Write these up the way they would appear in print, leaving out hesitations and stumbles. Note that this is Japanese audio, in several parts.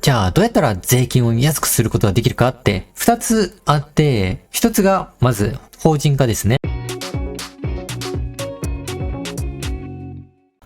じゃあどうやったら税金を安くすることができるかって2つあって、1つがまず法人化ですね。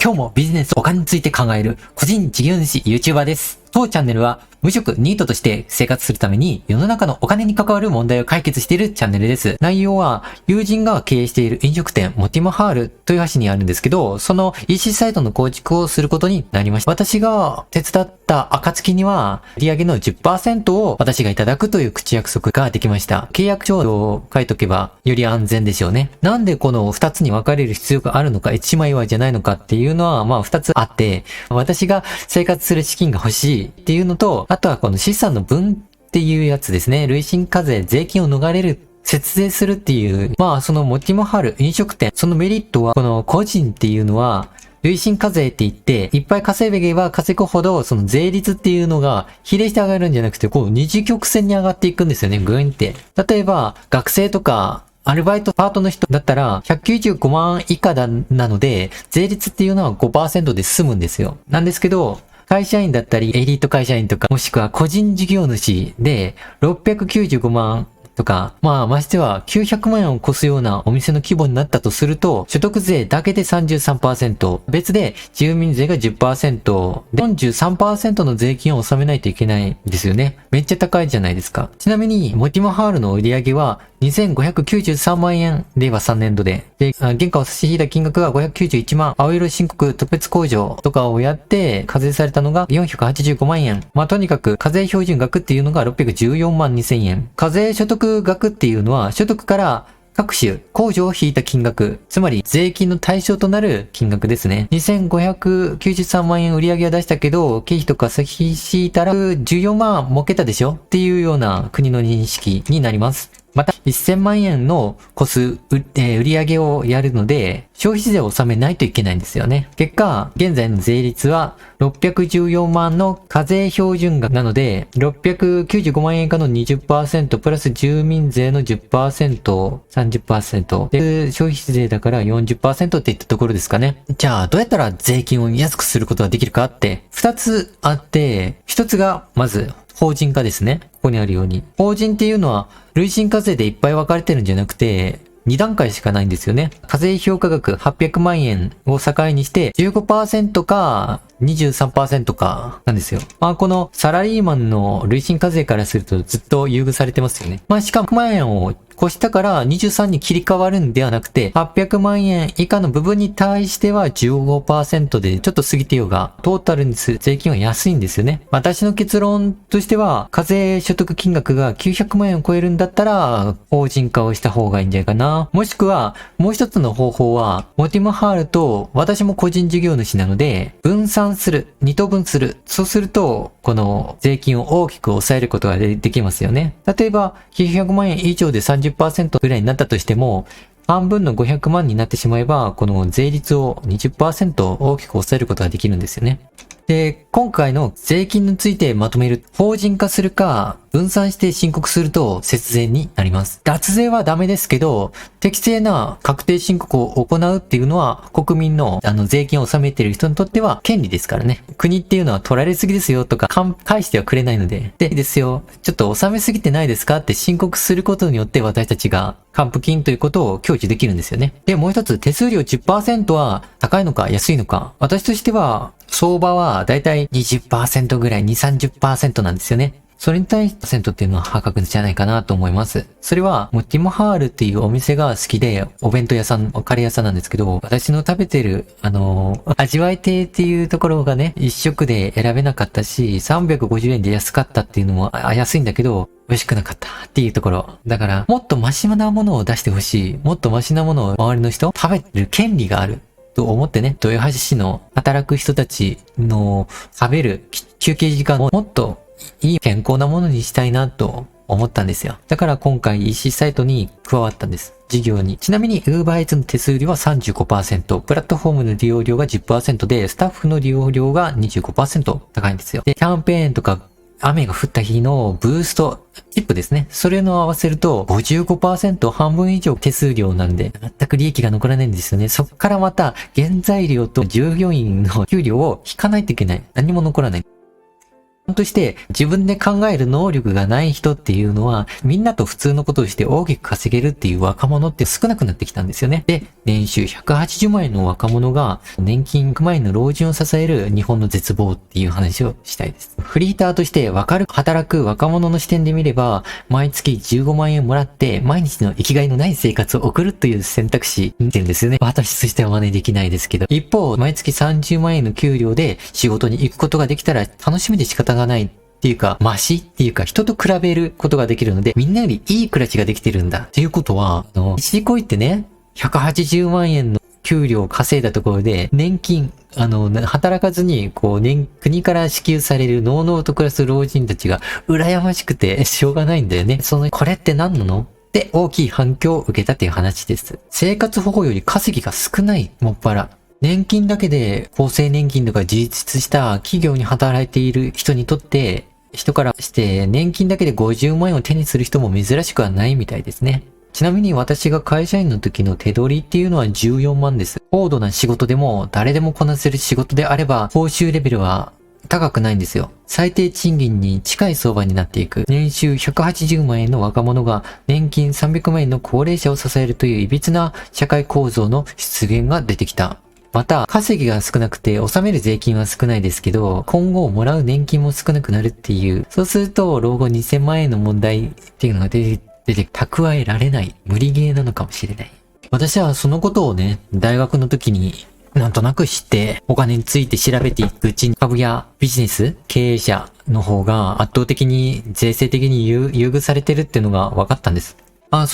今日もビジネスお金について考える個人事業主 YouTuber です。当チャンネルは無職ニートとして生活するために世の中のお金に関わる問題を解決しているチャンネルです。内容は友人が経営している飲食店モティマハールという橋にあるんですけど、その EC サイトの構築をすることになりました。私が手伝った暁には売上の 10% を私がいただくという口約束ができました。契約書を書いとけばより安全でしょうね。なんでこの2つに分かれる必要があるのか、一枚岩じゃないのかっていうのは2つあって、私が生活する資金が欲しいっていうのと、あとはこの資産の分っていうやつですね。累進課税、税金を逃れる、節税するっていう、そのモティマハル飲食店、そのメリットは、この個人っていうのは、累進課税って言って、いっぱい稼げば稼ぐほど、その税率っていうのが比例して上がるんじゃなくて、二次曲線に上がっていくんですよね、ぐんって。例えば、学生とか、アルバイトパートの人だったら195万以下なので、税率っていうのは 5% で済むんですよ。なんですけど、会社員だったり、エリート会社員とか、もしくは個人事業主で695万とか、ましては900万円を超すようなお店の規模になったとすると、所得税だけで 33%、別で住民税が 10%、43% の税金を納めないといけないんですよね。めっちゃ高いじゃないですか。ちなみに、モティマハールの売り上げは2593万円、令和3年度で。原価を差し引いた金額が591万、青色申告特別控除とかをやって、課税されたのが485万円。とにかく、課税標準額っていうのが614万2000円。課税所得額っていうのは、所得から各種控除を引いた金額、つまり税金の対象となる金額ですね。2593万円売り上げは出したけど、経費とか差し引いたら14万儲けたでしょっていうような国の認識になります。また、1000万円の個数、売上をやるので、消費税を納めないといけないんですよね。結果、現在の税率は614万の課税標準額なので、695万円以下の 20% プラス住民税の 10%、30% で、消費税だから 40% っていったところですかね。じゃあ、どうやったら税金を安くすることができるかって、2つあって、1つが、まず、法人化ですね。ここにあるように。法人っていうのは、累進課税でいっぱい分かれてるんじゃなくて、2段階しかないんですよね。課税評価額800万円を境にして、15% か 23% かなんですよ。このサラリーマンの累進課税からするとずっと優遇されてますよね。しかも100万円を越したから23に切り替わるんではなくて、800万円以下の部分に対しては 15% でちょっと過ぎてようが、トータルにする税金は安いんですよね。私の結論としては、課税所得金額が900万円を超えるんだったら、法人化をした方がいいんじゃないかな。もしくは、もう一つの方法は、モティマハールと私も個人事業主なので、分散する、2等分する。そうすると、この税金を大きく抑えることができますよね。例えば、900万円以上で30% ぐらいになったとしても、半分の500万になってしまえば、この税率を 20% 大きく抑えることができるんですよね。で、今回の税金についてまとめる。法人化するか、分散して申告すると節税になります。脱税はダメですけど、適正な確定申告を行うっていうのは、国民の税金を納めている人にとっては権利ですからね。国っていうのは取られすぎですよとか、返してはくれないので。で、ですよ。ちょっと納めすぎてないですかって申告することによって私たちが還付金ということを享受できるんですよね。で、もう一つ、手数料 10% は高いのか安いのか。私としては、相場はだいたい 20% ぐらい、2、30% なんですよね。それに対して% っていうのは破格じゃないかなと思います。それは、モティマハールっていうお店が好きで、お弁当屋さん、カレー屋さんなんですけど、私の食べてる、味わい亭っていうところがね、一食で選べなかったし、350円で安かったっていうのも、安いんだけど、美味しくなかったっていうところ。だから、もっとマシなものを出してほしい。もっとマシなものを周りの人、食べてる権利がある。と思ってね、豊橋市の働く人たちの食べる休憩時間をもっといい健康なものにしたいなと思ったんですよ。だから今回 EC サイトに加わったんです。事業に。ちなみに UberEats の手数料は 35%、プラットフォームの利用料が 10% で、スタッフの利用料が 25% 高いんですよ。で、キャンペーンとか雨が降った日のブースト、チップですね。それの合わせると 55% 半分以上手数料なんで、全く利益が残らないんですよね。そっからまた原材料と従業員の給料を引かないといけない。何も残らない。として自分で考える能力がない人っていうのはみんなと普通のことをして大きく稼げるっていう若者って少なくなってきたんですよね。で、年収180万円の若者が年金100万円の老人を支える日本の絶望っていう話をしたいです。フリーターとして働く若者の視点で見れば毎月15万円もらって毎日の生きがいのない生活を送るという選択肢に見てるんですよね。私としては真似できないですけど。一方、毎月30万円の給料で仕事に行くことができたら楽しみで仕方がないっていうか、マシっていうか、人と比べることができるので、みんなよりいい暮らしができてるんだ。っていうことは、一時恋ってね、180万円の給料を稼いだところで、年金、働かずに、国から支給されるのうのうと暮らす老人たちが、羨ましくてしょうがないんだよね。これって何なので、大きい反響を受けたっていう話です。生活保護より稼ぎが少ない、もっぱら。年金だけで厚生年金とか自立した企業に働いている人にとって、人からして年金だけで50万円を手にする人も珍しくはないみたいですね。ちなみに私が会社員の時の手取りっていうのは14万です。高度な仕事でも誰でもこなせる仕事であれば報酬レベルは高くないんですよ。最低賃金に近い相場になっていく。年収180万円の若者が年金300万円の高齢者を支えるという歪な社会構造の出現が出てきた。また、稼ぎが少なくて納める税金は少ないですけど、今後もらう年金も少なくなるっていう。そうすると、老後2000万円の問題っていうのが出て蓄えられない。無理ゲーなのかもしれない。私はそのことをね、大学の時になんとなく知って、お金について調べていくうちに、株やビジネス、経営者の方が圧倒的に税制的に優遇されてるっていうのが分かったんです。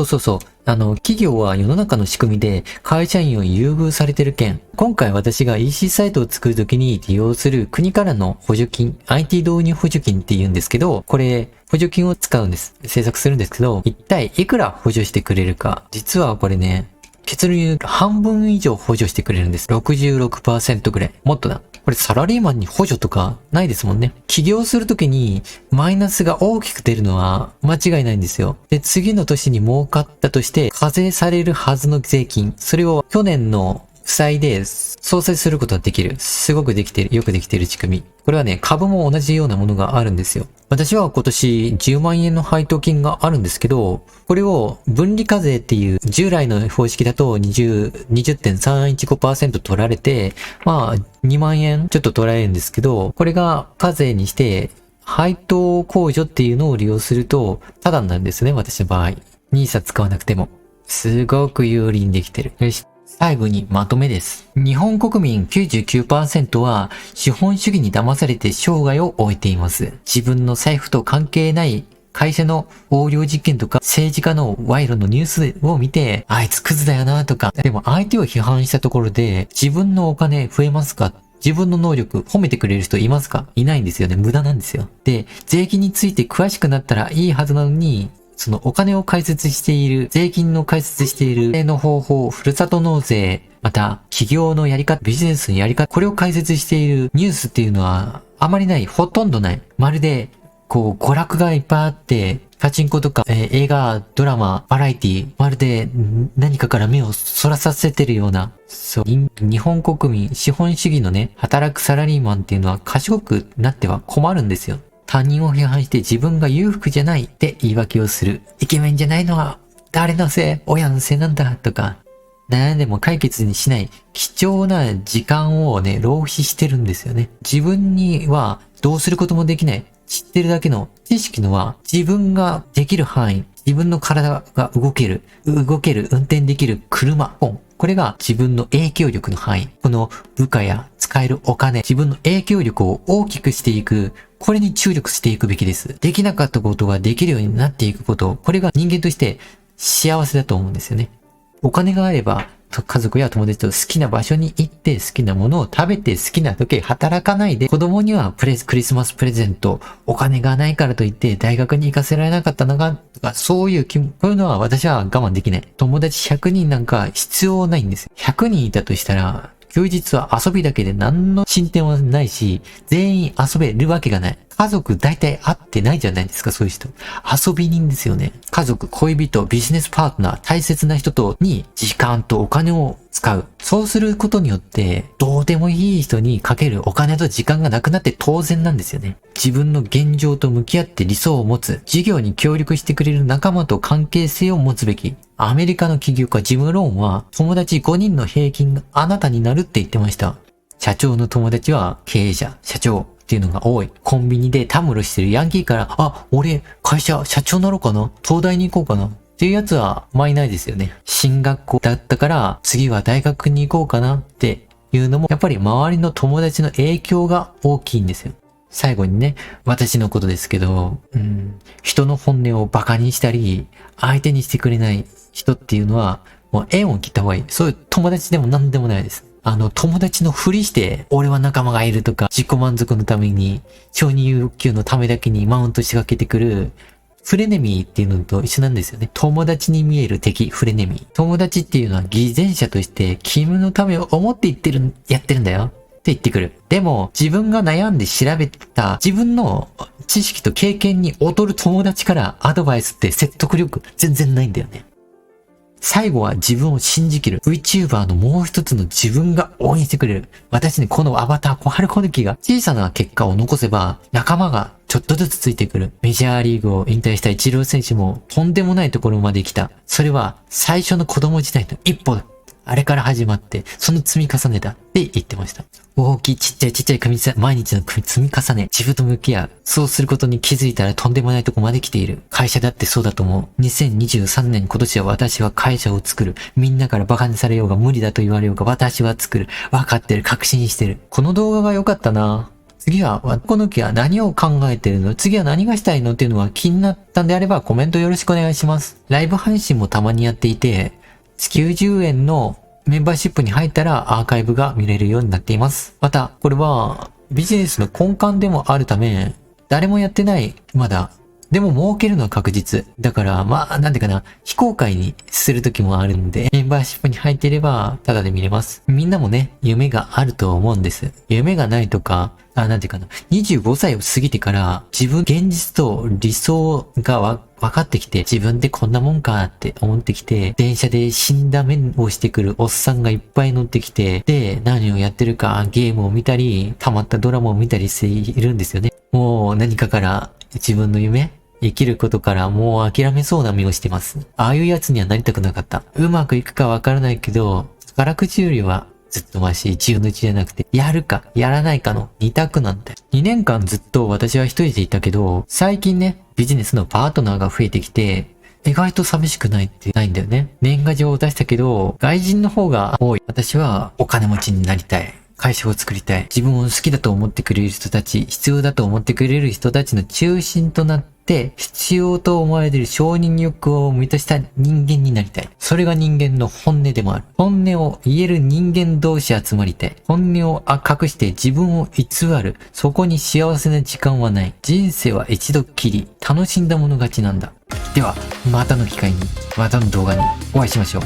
そう。企業は世の中の仕組みで会社員を優遇されてる件。今回私が EC サイトを作るときに利用する国からの補助金、IT 導入補助金って言うんですけど、これ、補助金を使うんです。制作するんですけど、一体いくら補助してくれるか。実はこれね、結論言うと半分以上補助してくれるんです。66% ぐらい。もっとだ。これサラリーマンに補助とかないですもんね。起業するときにマイナスが大きく出るのは間違いないんですよ。で、次の年に儲かったとして課税されるはずの税金。それを去年の負債で相殺することができる。すごくできてる。よくできてる仕組み。これはね、株も同じようなものがあるんですよ。私は今年10万円の配当金があるんですけど、これを分離課税っていう従来の方式だと20.315% 取られて、2万円ちょっと取られるんですけど、これが課税にして配当控除っていうのを利用するとタダになるんですね、私の場合。NISA 使わなくても。すごく有利にできてる。よし。最後にまとめです。日本国民 99% は資本主義に騙されて生涯を終えています。自分の財布と関係ない会社の横領事件とか政治家の賄賂のニュースを見て、あいつクズだよなとか、でも相手を批判したところで自分のお金増えますか？自分の能力褒めてくれる人いますか？いないんですよね。無駄なんですよ。で、税金について詳しくなったらいいはずなのに、そのお金を解説している、税金の解説しているの方法、ふるさと納税、また企業のやり方、ビジネスのやり方、これを解説しているニュースっていうのはあまりない、ほとんどない。まるで、娯楽がいっぱいあって、パチンコとか、映画、ドラマ、バラエティ、まるで何かから目をそらさせてるような、日本国民、資本主義のね、働くサラリーマンっていうのは賢くなっては困るんですよ。他人を批判して自分が裕福じゃないって言い訳をする。イケメンじゃないのは誰のせい？親のせいなんだとか、悩んでも解決にしない貴重な時間をね、浪費してるんですよね。自分にはどうすることもできない。知ってるだけの知識のは自分ができる範囲、自分の体が動ける、運転できる車、本。これが自分の影響力の範囲。この部下や使えるお金、自分の影響力を大きくしていく、これに注力していくべきです。できなかったことができるようになっていくこと、これが人間として幸せだと思うんですよね。お金があれば、家族や友達と好きな場所に行って好きなものを食べて好きな時働かないで子供にはクリスマスプレゼントお金がないからといって大学に行かせられなかったのがとかそういうこういうのは私は我慢できない。友達100人なんか必要ないんですよ。100人いたとしたら休日は遊びだけで何の進展はないし全員遊べるわけがない。家族大体会ってないじゃないですか、そういう人。遊び人ですよね。家族、恋人、ビジネスパートナー、大切な人とに時間とお金を使う。そうすることによって、どうでもいい人にかけるお金と時間がなくなって当然なんですよね。自分の現状と向き合って理想を持つ。事業に協力してくれる仲間と関係性を持つべき。アメリカの起業家ジム・ローンは、友達5人の平均があなたになるって言ってました。社長の友達は経営者、社長っていうのが多い。コンビニでたむろしてるヤンキーから、あ、俺、会社、社長なろうかな？東大に行こうかな？っていうやつは、いないですよね。進学校だったから、次は大学に行こうかなっていうのも、やっぱり周りの友達の影響が大きいんですよ。最後にね、私のことですけど、人の本音をバカにしたり、相手にしてくれない人っていうのは、もう縁を切った方がいい。そういう友達でも何でもないです。友達のふりして、俺は仲間がいるとか、自己満足のために、承認欲求のためだけにマウント仕掛けてくる、フレネミーっていうのと一緒なんですよね。友達に見える敵、フレネミー。友達っていうのは偽善者として、君のためを思ってやってるんだよ。って言ってくる。でも、自分が悩んで調べた、自分の知識と経験に劣る友達からアドバイスって説得力全然ないんだよね。最後は自分を信じきる VTuber のもう一つの自分が応援してくれる。私にこのアバター、小春小貫が小さな結果を残せば仲間がちょっとずつついてくる。メジャーリーグを引退したイチロー選手もとんでもないところまで来た。それは最初の子供時代の一歩だ。あれから始まって、その積み重ねだって言ってました。大きいちっちゃい毎日の積み重ね、自分と向き合う。そうすることに気づいたらとんでもないとこまで来ている。会社だってそうだと思う。2023年今年は私は会社を作る。みんなからバカにされようが無理だと言われようが私は作る。わかってる。確信してる。この動画が良かったな。次は、この木は何を考えてるの？次は何がしたいのっていうのは気になったんであればコメントよろしくお願いします。ライブ配信もたまにやっていて、90円のメンバーシップに入ったらアーカイブが見れるようになっています。また、これはビジネスの根幹でもあるため、誰もやってない、まだ。でも儲けるのは確実。だから、なんていうかな、非公開にする時もあるんで、メンバーシップに入っていれば、タダで見れます。みんなもね、夢があると思うんです。夢がないとか、なんていうかな、25歳を過ぎてから、自分、現実と理想が分かってきて、自分でこんなもんかって思ってきて、電車で死んだ目をしてくるおっさんがいっぱい乗ってきて、で、何をやってるか、ゲームを見たり、溜まったドラマを見たりしているんですよね。もう何かから自分の夢、生きることからもう諦めそうな目をしてます。ああいうやつにはなりたくなかった。うまくいくかわからないけど、宝くじよりはずっとマシ、10の1じゃなくて、やるか、やらないかの2択なんだよ。2年間ずっと私は一人でいたけど、最近ね、ビジネスのパートナーが増えてきて、意外と寂しくないってないんだよね。年賀状を出したけど、外人の方が多い。私はお金持ちになりたい。会社を作りたい。自分を好きだと思ってくれる人たち、必要だと思ってくれる人たちの中心となって、必要と思われている承認欲を満たした人間になりたい。それが人間の本音でもある。本音を言える人間同士集まりたい。本音を隠して自分を偽る。そこに幸せな時間はない。人生は一度きり。楽しんだもの勝ちなんだ。では、またの機会に、またの動画にお会いしましょう。